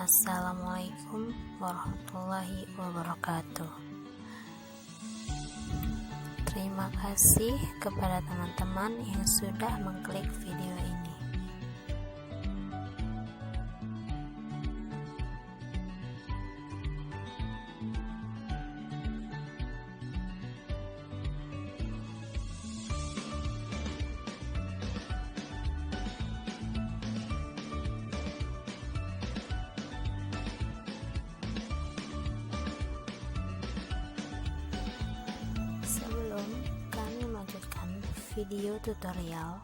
Assalamualaikum warahmatullahi wabarakatuh. Terima kasih kepada teman-teman yang sudah mengklik video ini. Sebelum kami melanjutkan video tutorial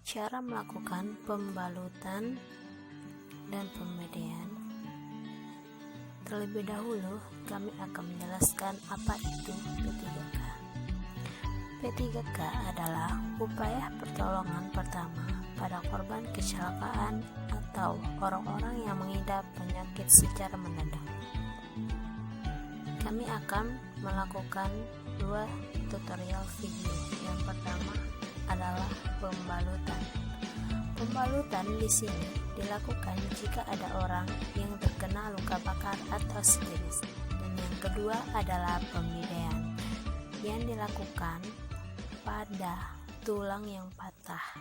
cara melakukan pembalutan dan pembedaian, terlebih dahulu kami akan menjelaskan apa itu P3K. P3K adalah upaya pertolongan pertama pada korban kecelakaan atau orang-orang yang mengidap penyakit secara mendadak. Kami akan melakukan dua tutorial video. Yang pertama adalah pembalutan. Pembalutan di sini dilakukan jika ada orang yang terkena luka bakar atau sejenis. Dan yang kedua adalah pembedaian yang dilakukan pada tulang yang patah.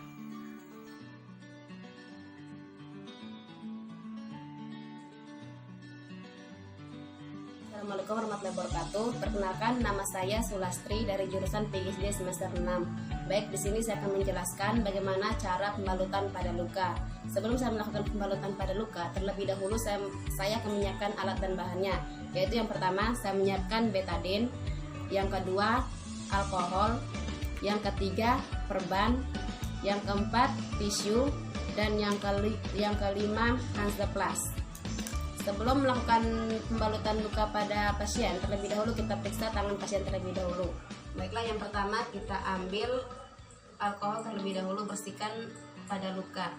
Assalamualaikum warahmatullahi wabarakatuh. Perkenalkan, nama saya Sulastri dari jurusan PGSD semester 6. Baik, di sini saya akan menjelaskan bagaimana cara pembalutan pada luka. Sebelum saya melakukan pembalutan pada luka, terlebih dahulu saya akan menyiapkan alat dan bahannya. Yaitu yang pertama, saya menyiapkan betadine, yang kedua alkohol, yang ketiga perban, yang keempat tisu, dan yang kelima Hansaplast. Sebelum melakukan pembalutan luka pada pasien, terlebih dahulu kita periksa tangan pasien terlebih dahulu. Baiklah, yang pertama kita ambil alkohol terlebih dahulu, bersihkan pada luka.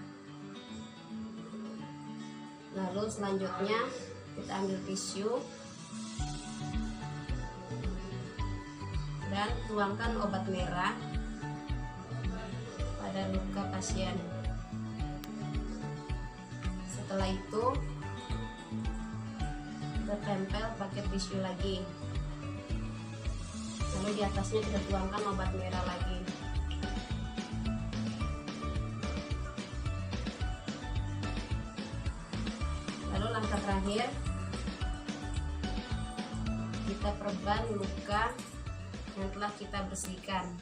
Lalu selanjutnya kita ambil tisu dan tuangkan obat merah pada luka pasien. Setelah itu kita tempel pakai tisu lagi, lalu di atasnya kita tuangkan obat merah lagi. Lalu langkah terakhir, kita perban luka yang telah kita bersihkan.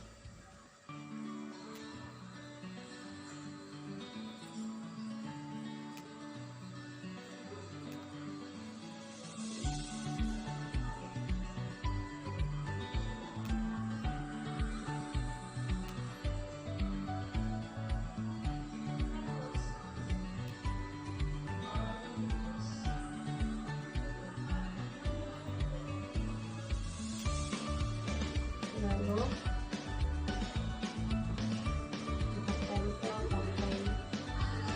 Lalu kita tempel pakai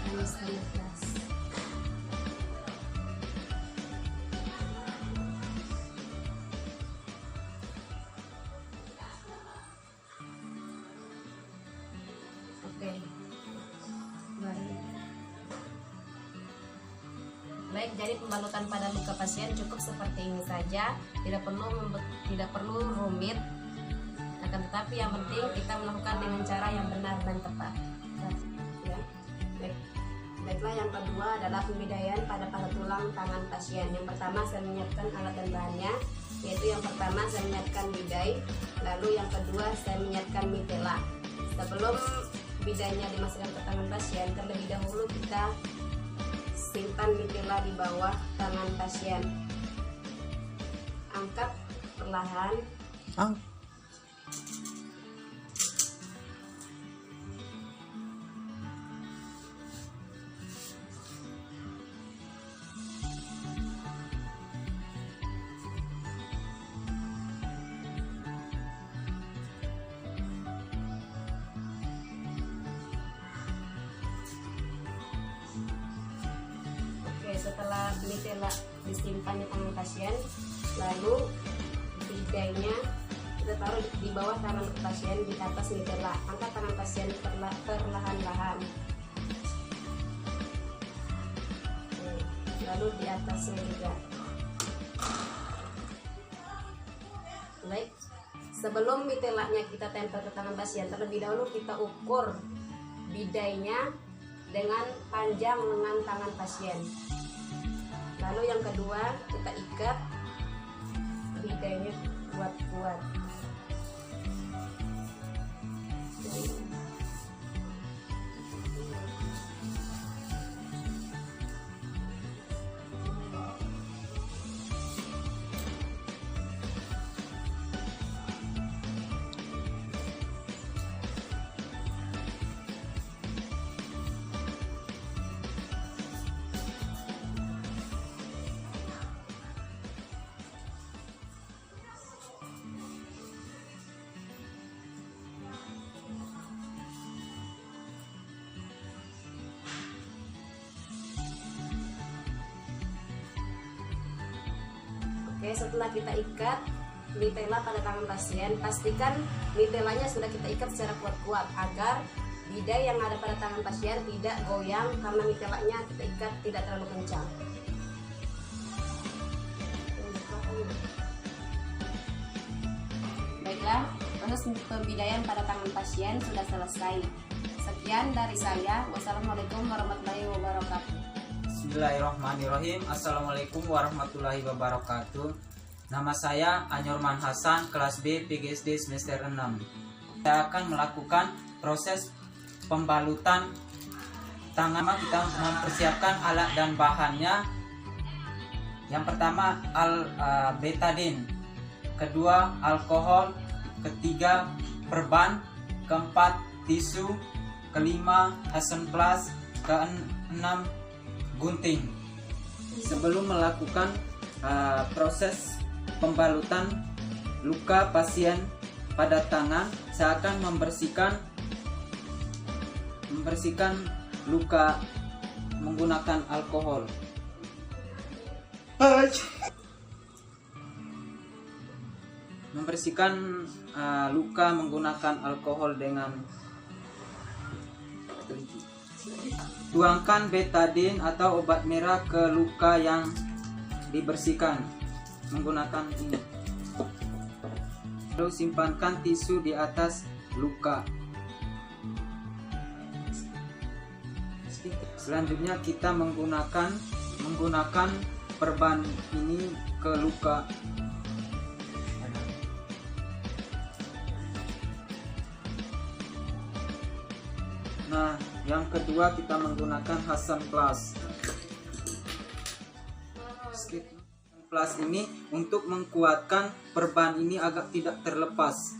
Hansaplast. Oke, baik, jadi pembalutan pada luka pasien cukup seperti ini saja, tidak perlu rumit. Akan tetapi yang penting kita melakukan dengan cara yang benar dan tepat. Ya. Baiklah, yang kedua adalah pembedaian pada paha tulang tangan pasien. Yang pertama saya menyiapkan alat dan bahannya, yaitu yang pertama saya menyiapkan bidai, lalu yang kedua saya menyiapkan mitela. Sebelum bidainya dimasukkan ke tangan pasien, terlebih dahulu kita simpan mitela di bawah tangan pasien. Angkat perlahan. Setelah mitela disimpan di tangan pasien, lalu bidainya kita taruh di bawah tangan pasien, di atas mitela. Angkat tangan pasien perlahan-lahan. lalu di atasnya juga. Baik, sebelum mitelanya kita tempel ke tangan pasien, terlebih dahulu kita ukur bidainya dengan panjang lengan tangan pasien. Lalu yang kedua, kita ikat bidainya kuat-kuat. Oke, setelah kita ikat mitela pada tangan pasien, pastikan mitelanya sudah kita ikat secara kuat-kuat agar bidai yang ada pada tangan pasien tidak goyang karena mitelanya kita ikat tidak terlalu kencang. Baiklah, proses pembidaian pada tangan pasien sudah selesai. Sekian dari saya. Wassalamualaikum warahmatullahi wabarakatuh. Bismillahirrahmanirrahim. Assalamualaikum warahmatullahi wabarakatuh. Nama saya Anyorman Hasan, kelas B PGSD semester 6. Saya akan melakukan proses pembalutan tangan. Kita mempersiapkan alat dan bahannya. Yang pertama betadine, kedua alkohol, ketiga perban, keempat tisu, kelima Hasenplast, keenam gunting. Sebelum melakukan proses pembalutan luka pasien pada tangan, saya akan membersihkan luka menggunakan alkohol. Membersihkan luka menggunakan alkohol dengan teliti. Tuangkan betadine atau obat merah ke luka yang dibersihkan menggunakan ini. Lalu simpankan tisu di atas luka. Selanjutnya kita menggunakan perban ini ke luka. Nah, yang kedua kita menggunakan Hasenplast. Hasenplast ini untuk mengkuatkan perban ini agar tidak terlepas.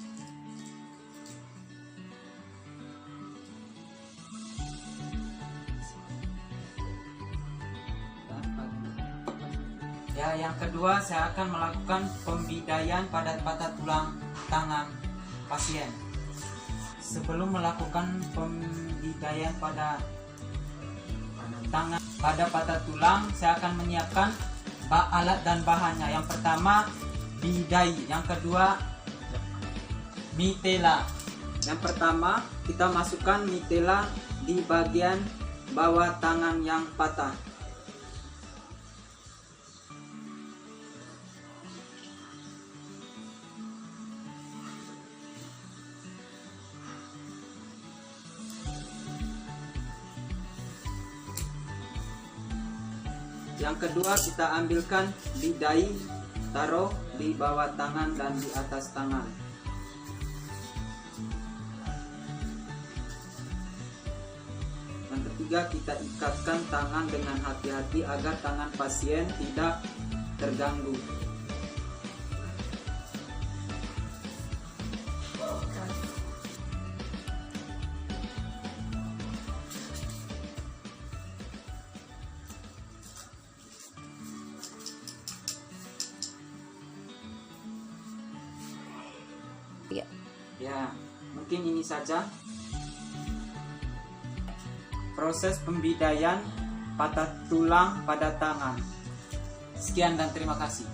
Ya, yang kedua saya akan melakukan pembidaian pada patah tulang tangan pasien. Sebelum melakukan pembidaian pada tangan pada patah tulang, saya akan menyiapkan alat dan bahannya. Yang pertama bidai, yang kedua mitela. Yang pertama kita masukkan mitela di bagian bawah tangan yang patah. Yang kedua kita ambilkan bidai, taruh di bawah tangan dan di atas tangan. Yang ketiga kita ikatkan tangan dengan hati-hati agar tangan pasien tidak terganggu. Ya, mungkin ini saja proses pembidaian patah tulang pada tangan. Sekian dan terima kasih.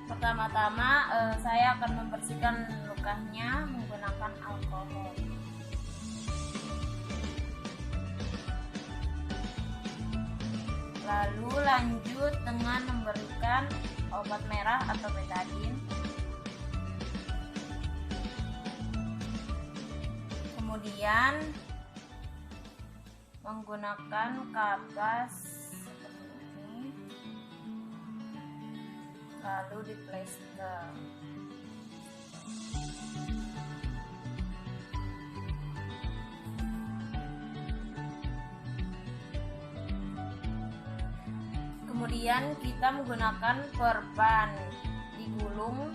Pertama-tama saya akan membersihkan lukanya menggunakan alkohol. Lalu lanjut dengan memberikan obat merah atau betadin. Kemudian menggunakan kapas seperti ini, lalu diplester. Kemudian kita menggunakan perban, digulung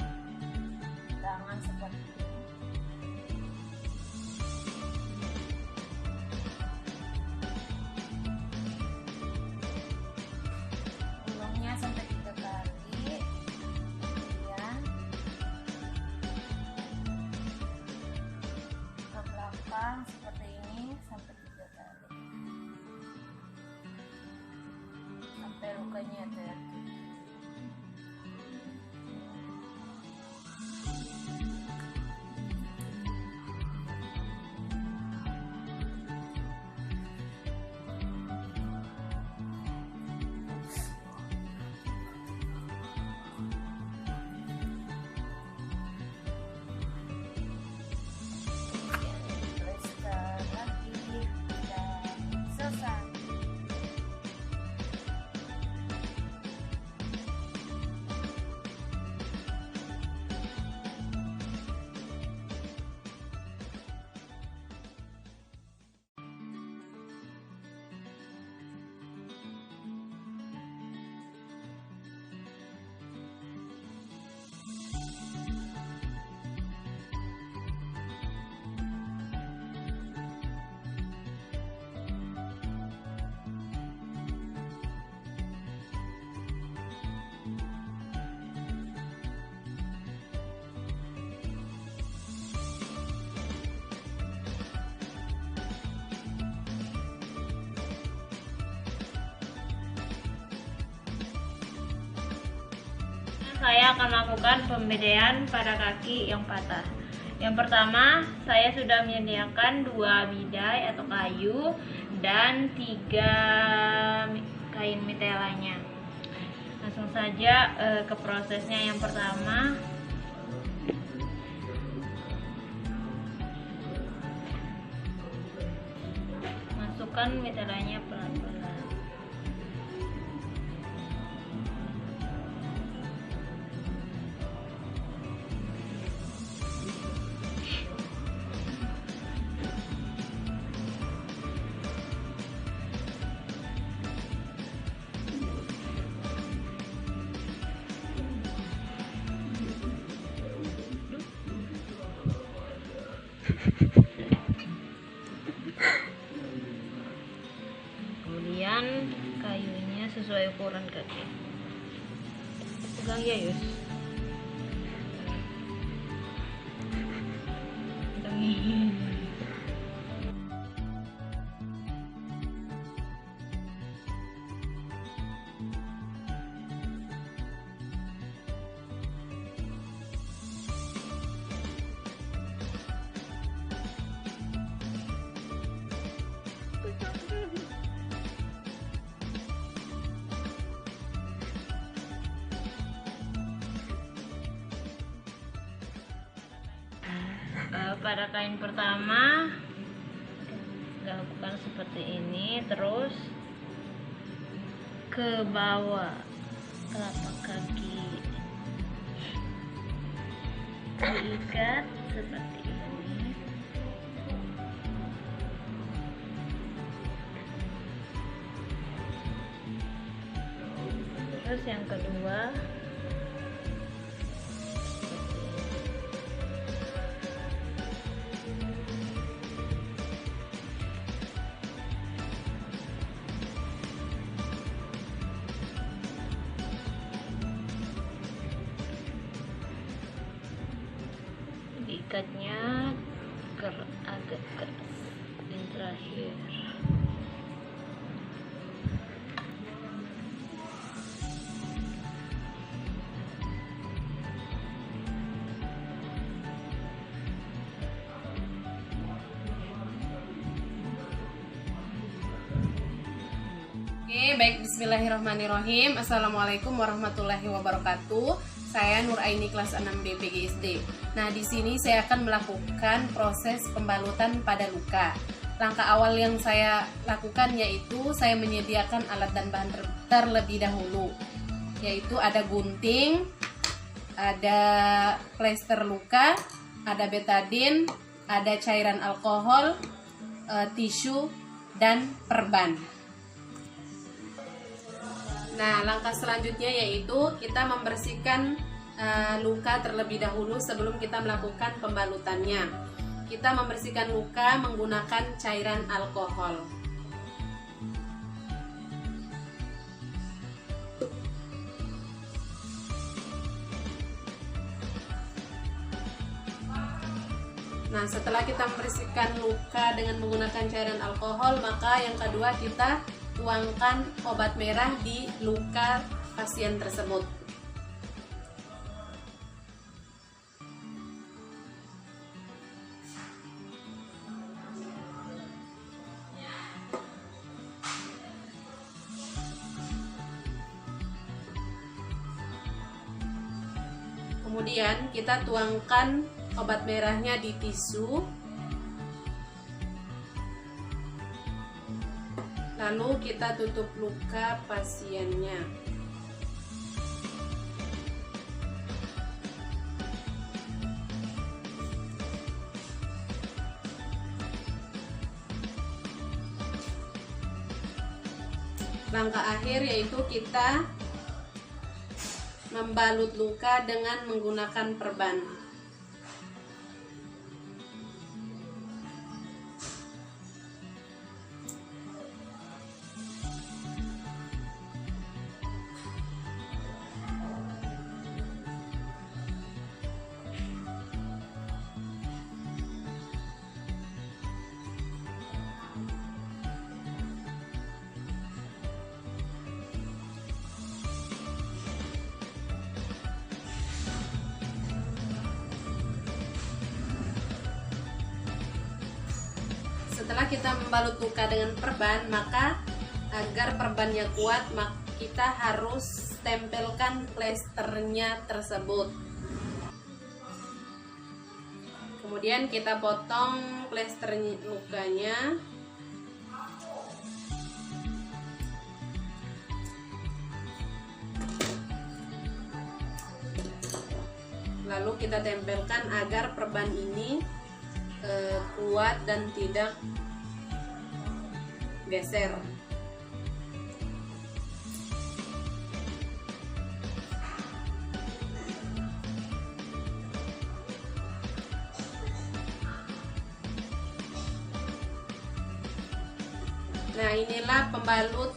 tangan seperti ini. Gulungnya sampai 3 kali. Kemudian ke belakang seperti ini sampai 3 kali. Sampai lukanya tertutup. Kemudian diplester lagi dan selesai. Saya akan melakukan pembedaian pada kaki yang patah. Yang pertama, saya sudah menyediakan 2 bidai atau kayu dan 3 kain mitelanya. Langsung saja ke prosesnya. Yang pertama, masukkan mitelanya pelan-pelan. Kemudian kayunya sesuai ukuran kaki. Pegang ya, Yus. Pegangin. Pada kain pertama lakukan seperti ini, terus ke bawah telapak kaki diikat seperti ini. Terus yang kedua ikatnya agak keras. Dan terakhir baik, bismillahirrahmanirrahim. Assalamualaikum warahmatullahi wabarakatuh. Saya Nur Aini kelas 6B PGSD. Nah, di sini saya akan melakukan proses pembalutan pada luka. Langkah awal yang saya lakukan yaitu saya menyediakan alat dan bahan terlebih dahulu, yaitu ada gunting, ada plester luka, ada betadin, ada cairan alkohol, tisu, dan perban. Nah, langkah selanjutnya yaitu kita membersihkan luka terlebih dahulu sebelum kita melakukan pembalutannya. Kita membersihkan luka menggunakan cairan alkohol. Nah, setelah kita membersihkan luka dengan menggunakan cairan alkohol, maka yang kedua kita tuangkan obat merah di luka pasien tersebut. Kemudian kita tuangkan obat merahnya di tisu. Lalu kita tutup luka pasiennya. Langkah akhir yaitu kita membalut luka dengan menggunakan perban. Setelah kita membalut luka dengan perban, maka agar perbannya kuat, maka kita harus tempelkan plesternya tersebut. Kemudian kita potong plester lukanya. Lalu kita tempelkan agar perban ini kuat dan tidak geser. Nah, inilah pembalut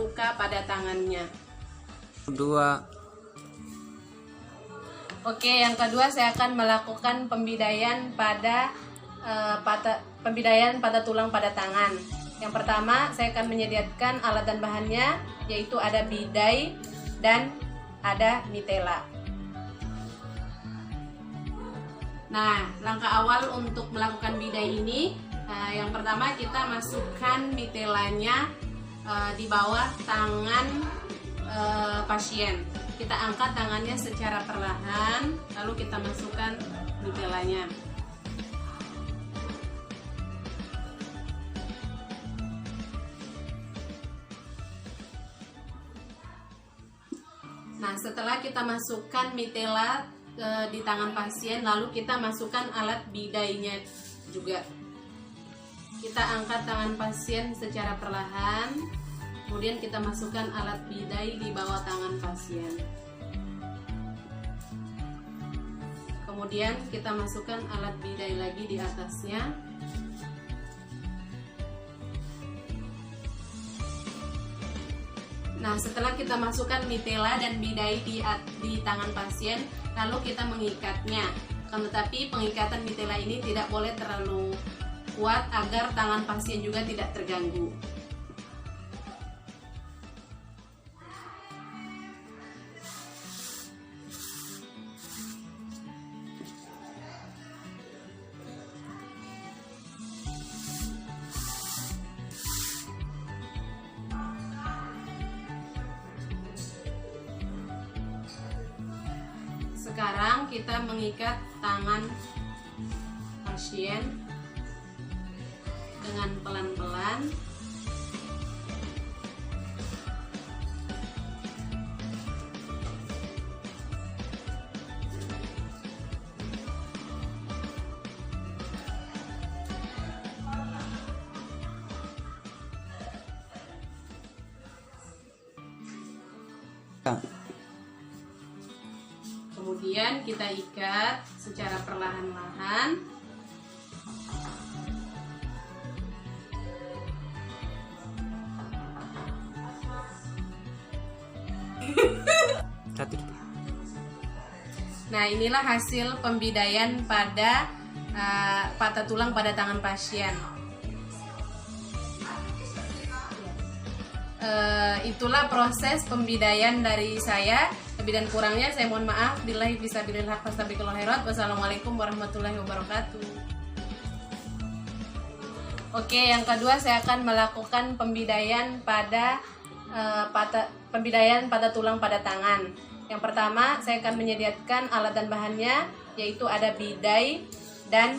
luka pada tangannya. Oke, yang kedua saya akan melakukan pembidaian pada tulang pada tangan. Yang pertama, saya akan menyediakan alat dan bahannya, yaitu ada bidai dan ada mitela. Nah, langkah awal untuk melakukan bidai ini, yang pertama kita masukkan mitelanya di bawah tangan pasien. Kita angkat tangannya secara perlahan, lalu kita masukkan mitelanya. Nah, setelah kita masukkan mitela di tangan pasien, lalu kita masukkan alat bidainya juga. Kita angkat tangan pasien secara perlahan, kemudian kita masukkan alat bidai di bawah tangan pasien. Kemudian kita masukkan alat bidai lagi di atasnya. Nah, setelah kita masukkan mitela dan bidai di tangan pasien, lalu kita mengikatnya. Tetapi pengikatan mitela ini tidak boleh terlalu kuat agar tangan pasien juga tidak terganggu. Sekarang kita mengikat tangan pasien dengan pelan-pelan. Kemudian kita ikat secara perlahan-lahan. Nah, inilah hasil pembidaian pada patah tulang pada tangan pasien. Itulah proses pembidaian dari saya. Lebih dan kurangnya saya mohon maaf. Billahi fisabilil haq fastabiqul khairat. Wassalamualaikum warahmatullahi wabarakatuh. Oke, yang kedua saya akan melakukan pembidaian pada pembidaian patah tulang pada tangan. Yang pertama, saya akan menyediakan alat dan bahannya, yaitu ada bidai dan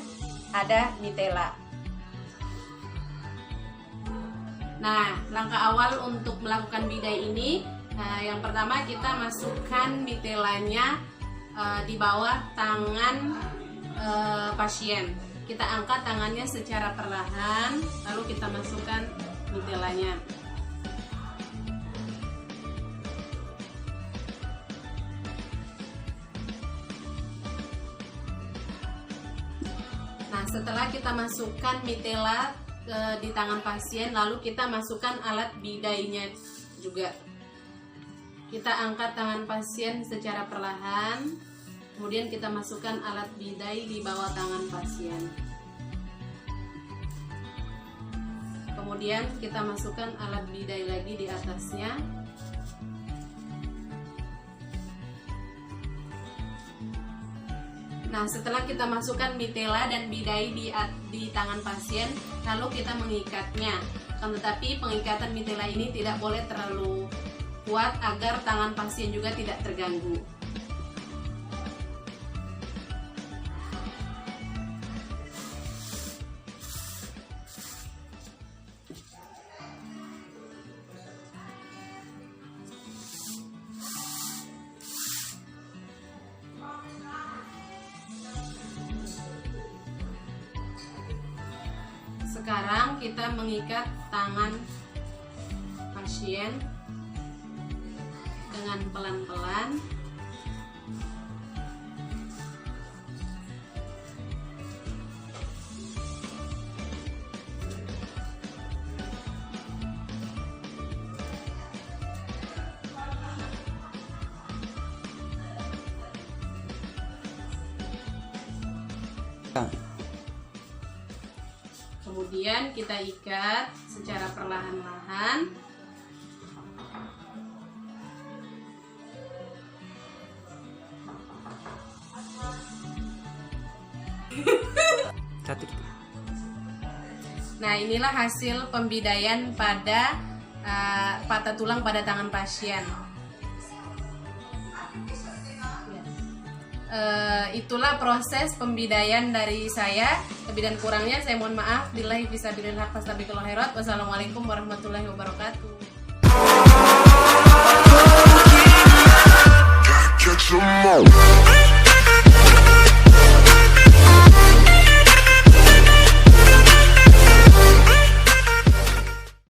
ada mitela. Nah, langkah awal untuk melakukan bidai ini, yang pertama kita masukkan mitelanya di bawah tangan pasien. Kita angkat tangannya secara perlahan, lalu kita masukkan mitelanya. Nah, setelah kita masukkan mitela di tangan pasien, lalu kita masukkan alat bidainya juga. Kita angkat tangan pasien secara perlahan, kemudian kita masukkan alat bidai di bawah tangan pasien. Kemudian kita masukkan alat bidai lagi di atasnya. Nah, setelah kita masukkan mitela dan bidai di tangan pasien, lalu kita mengikatnya. Tetapi pengikatan mitela ini tidak boleh terlalu kuat agar tangan pasien juga tidak terganggu. Sekarang kita mengikat tangan pasien dengan pelan-pelan. Kemudian kita ikat secara perlahan-lahan. Nah, inilah hasil pembidaian pada patah tulang pada tangan pasien. Itulah proses pembidaian dari saya. Lebih dan kurangnya saya mohon maaf. Billahi fisabilil haq fastabiqul khairat. Wassalamualaikum warahmatullahi wabarakatuh.